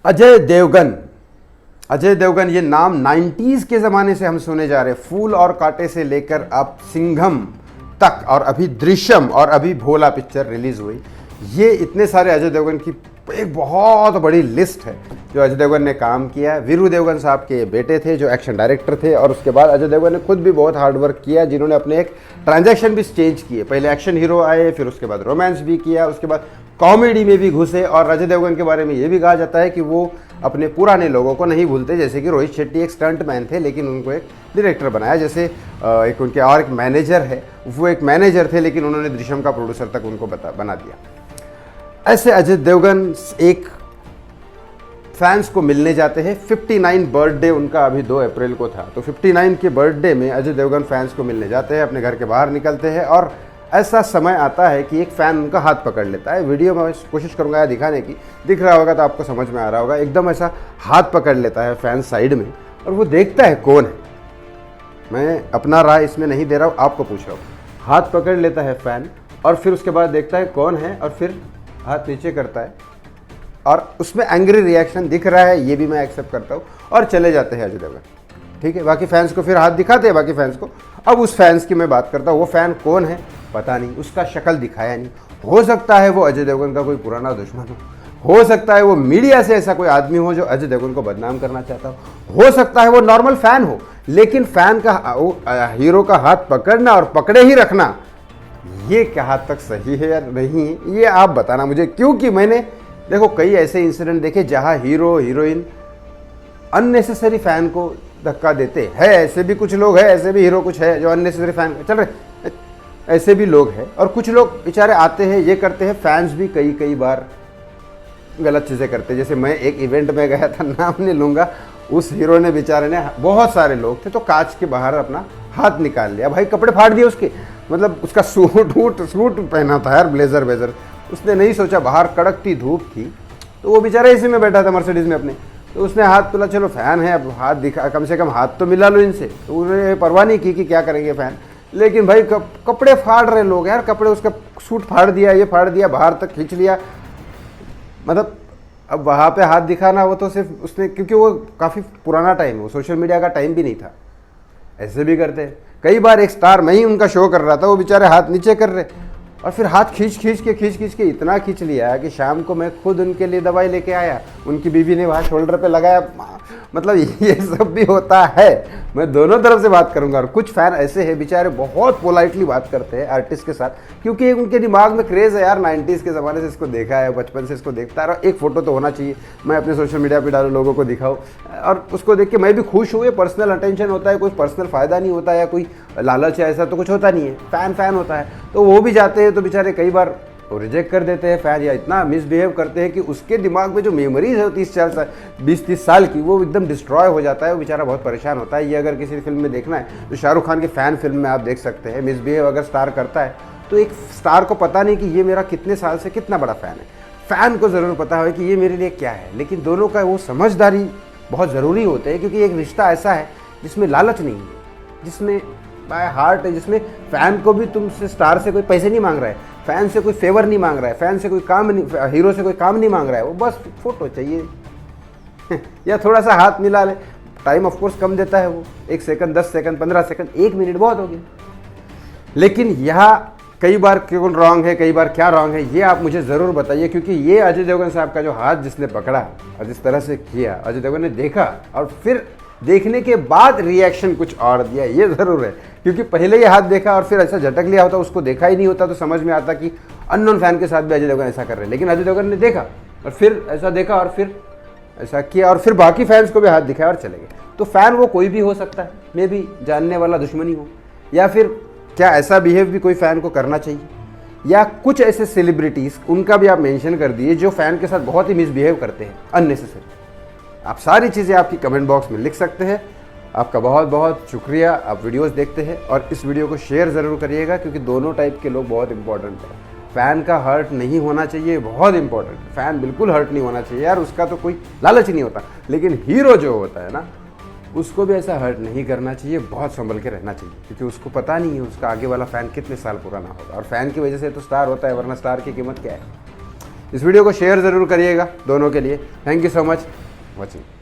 अजय देवगन। अजय देवगन ये नाम 90s के ज़माने से हम सुने जा रहे, फूल और कांटे से लेकर अब सिंघम तक, और अभी दृश्यम, और अभी भोला पिक्चर रिलीज़ हुई। ये इतने सारे अजय देवगन की एक बहुत बड़ी लिस्ट है जो अजय देवगन ने काम किया है। वीरू देवगन साहब के बेटे थे जो एक्शन डायरेक्टर थे, और उसके बाद अजय देवगन ने खुद भी बहुत हार्ड वर्क किया, जिन्होंने अपने एक ट्रांजैक्शन भी चेंज किए। पहले एक्शन हीरो आए, फिर उसके बाद रोमांस भी किया, उसके बाद कॉमेडी में भी घुसे। और अजय देवगन के बारे में ये भी कहा जाता है कि वो अपने पुराने लोगों को नहीं भूलते, जैसे कि रोहित शेट्टी एक स्टंट मैन थे लेकिन उनको एक डायरेक्टर बनाया। जैसे एक उनके और एक मैनेजर है, वो एक मैनेजर थे लेकिन उन्होंने दृश्यम का प्रोड्यूसर तक उनको बना दिया। ऐसे अजय देवगन एक फैंस को मिलने जाते हैं। 59 बर्थडे उनका अभी 2 अप्रैल को था, तो 59 के बर्थडे में अजय देवगन फैंस को मिलने जाते हैं, अपने घर के बाहर निकलते हैं, और ऐसा समय आता है कि एक फ़ैन उनका हाथ पकड़ लेता है। वीडियो में कोशिश करूँगा दिखाने की, दिख रहा होगा तो आपको समझ में आ रहा होगा। एकदम ऐसा हाथ पकड़ लेता है फ़ैन साइड में, और वो देखता है कौन है। मैं अपना राय इसमें नहीं दे रहा हूँ, आपको पूछ रहा हूँ। हाथ पकड़ लेता है फ़ैन, और फिर उसके बाद देखता है कौन है, और फिर हाथ नीचे करता है, और उसमें एंग्री रिएक्शन दिख रहा है, ये भी मैं एक्सेप्ट करता हूँ, और चले जाते हैं अजय देवगन। ठीक है, बाकी फैंस को फिर हाथ दिखाते हैं बाकी फैंस को। अब उस फैंस की मैं बात करता हूँ, वो फ़ैन कौन है पता नहीं, उसका शक्ल दिखाया नहीं। हो सकता है वो अजय देवगन का कोई पुराना दुश्मन हो सकता है वो मीडिया से ऐसा कोई आदमी हो जो अजय देवगन को बदनाम करना चाहता हो सकता है वो नॉर्मल फ़ैन हो, लेकिन फ़ैन का हीरो का हाथ पकड़ना और पकड़े ही रखना, ये क्या हद तक सही है या नहीं है, ये आप बताना मुझे। क्योंकि मैंने देखो कई ऐसे इंसिडेंट देखे जहाँ हीरो हीरोइन अननेसेसरी फ़ैन को धक्का देते हैं। ऐसे भी कुछ लोग हैं, ऐसे भी हीरो कुछ है जो अननेसेसरी फ़ैन चल रहे, ऐसे भी लोग हैं। और कुछ लोग बेचारे आते हैं, ये करते हैं, फैंस भी कई बार गलत चीज़ें करते हैं। जैसे मैं एक इवेंट में गया था, नाम नहीं लूँगा, उस हीरो ने बेचारे ने, बहुत सारे लोग थे तो कांच के बाहर अपना हाथ निकाल लिया, भाई कपड़े फाड़ दिए उसके, मतलब उसका सूट पहना था यार, ब्लेजर वेजर। उसने नहीं सोचा, बाहर कड़कती धूप थी, तो वो बेचारा इसी में बैठा था मर्सिडीज़ में अपने, तो उसने हाथ तुला, चलो फ़ैन है अब हाथ दिखा, कम से कम हाथ तो मिला लो इनसे। तो उन्होंने परवाह नहीं की कि क्या करेंगे फ़ैन, लेकिन भाई कपड़े फाड़ रहे लोग यार, कपड़े, उसका सूट फाड़ दिया, ये फाड़ दिया, बाहर तक खींच लिया। मतलब अब वहाँ पे हाथ दिखाना, वो तो सिर्फ उसने, क्योंकि वो काफ़ी पुराना टाइम है, वो सोशल मीडिया का टाइम भी नहीं था। ऐसे भी करते हैं कई बार। एक स्टार, मैं ही उनका शो कर रहा था, वो बेचारे हाथ नीचे कर रहे, और फिर हाथ खींच के इतना खींच लिया कि शाम को मैं खुद उनके लिए दवाई लेके आया, उनकी बीवी ने वहाँ शोल्डर पे लगाया। मतलब ये सब भी होता है, मैं दोनों तरफ से बात करूंगा। और कुछ फ़ैन ऐसे हैं बेचारे, बहुत पोलाइटली बात करते हैं आर्टिस्ट के साथ, क्योंकि उनके दिमाग में क्रेज़ है यार, 90s के ज़माने से इसको देखा है, बचपन से इसको देखता है। एक फ़ोटो तो होना चाहिए, मैं अपने सोशल मीडिया पर डालूँ, लोगों को दिखाऊँ, और उसको देख के मैं भी खुश हुए। पर्सनल अटेंशन होता है, कोई पर्सनल फ़ायदा नहीं होता है, या कोई लालच है, ऐसा तो कुछ होता नहीं है। फ़ैन होता है, तो वो भी जाते हैं, तो बेचारे कई बार वो रिजेक्ट कर देते हैं फ़ैन, या इतना मिसबिहेव करते हैं कि उसके दिमाग में जो मेमोरीज है 20-30 साल की, वो एकदम डिस्ट्रॉय हो जाता है। वो बेचारा बहुत परेशान होता है। ये अगर किसी फिल्म में देखना है तो शाहरुख खान की फ़ैन फिल्म में आप देख सकते हैं। मिसबिहेव अगर स्टार करता है तो एक स्टार को पता नहीं कि ये मेरा कितने साल से कितना बड़ा फ़ैन है। फ़ैन को ज़रूर पता है कि ये मेरे लिए क्या है, लेकिन दोनों का वो समझदारी बहुत ज़रूरी होता है, क्योंकि एक रिश्ता ऐसा है जिसमें लालच नहीं है, जिसमें बाय हार्ट है, जिसमें फ़ैन को भी तुमसे, स्टार से कोई पैसे नहीं मांग रहा है, फ़ैन से कोई फेवर नहीं मांग रहा है, फ़ैन से कोई काम नहीं, हीरो से कोई काम नहीं मांग रहा है, वो बस फ़ोटो चाहिए या थोड़ा सा हाथ मिला ले। टाइम ऑफ कोर्स कम देता है वो, 1 सेकंड, 10 सेकंड, 15 सेकंड, 1 मिनट बहुत हो गया। लेकिन यहाँ कई बार क्यों रॉन्ग है, कई बार क्या रॉन्ग है, ये आप मुझे ज़रूर बताइए। क्योंकि ये अजय देवगन साहब का जो हाथ जिसने पकड़ा और जिस तरह से किया, अजय देवगन ने देखा और फिर देखने के बाद रिएक्शन कुछ और दिया, ये ज़रूर है। क्योंकि पहले ये हाथ देखा और फिर ऐसा झटक लिया होता, उसको देखा ही नहीं होता, तो समझ में आता कि अननोन फ़ैन के साथ भी अजय देवगन ऐसा कर रहे हैं। लेकिन अजय देवगन ने देखा और फिर ऐसा देखा और फिर ऐसा किया, और फिर बाकी फैंस को भी हाथ दिखाया और चले गए। तो फ़ैन वो कोई भी हो सकता है, मे भी जानने वाला दुश्मनी हो, या फिर क्या ऐसा बिहेव भी कोई फ़ैन को करना चाहिए, या कुछ ऐसे सेलिब्रिटीज़, उनका भी आप मेंशन कर दिए जो फ़ैन के साथ बहुत ही मिसबिहेव करते हैं अननेसेसरी। आप सारी चीज़ें आपकी कमेंट बॉक्स में लिख सकते हैं। आपका बहुत बहुत शुक्रिया, आप वीडियोस देखते हैं, और इस वीडियो को शेयर ज़रूर करिएगा, क्योंकि दोनों टाइप के लोग बहुत इंपॉर्टेंट है। फ़ैन का हर्ट नहीं होना चाहिए, बहुत इंपॉर्टेंट है। फ़ैन बिल्कुल हर्ट नहीं होना चाहिए यार, उसका तो कोई लालच नहीं होता। लेकिन हीरो जो होता है ना, उसको भी ऐसा हर्ट नहीं करना चाहिए, बहुत संभल के रहना चाहिए, क्योंकि उसको पता नहीं है उसका आगे वाला फ़ैन कितने साल पुराना होगा। और फ़ैन की वजह से तो स्टार होता है, वरना स्टार की कीमत क्या है। इस वीडियो को शेयर ज़रूर करिएगा दोनों के लिए। Thank you so much watching.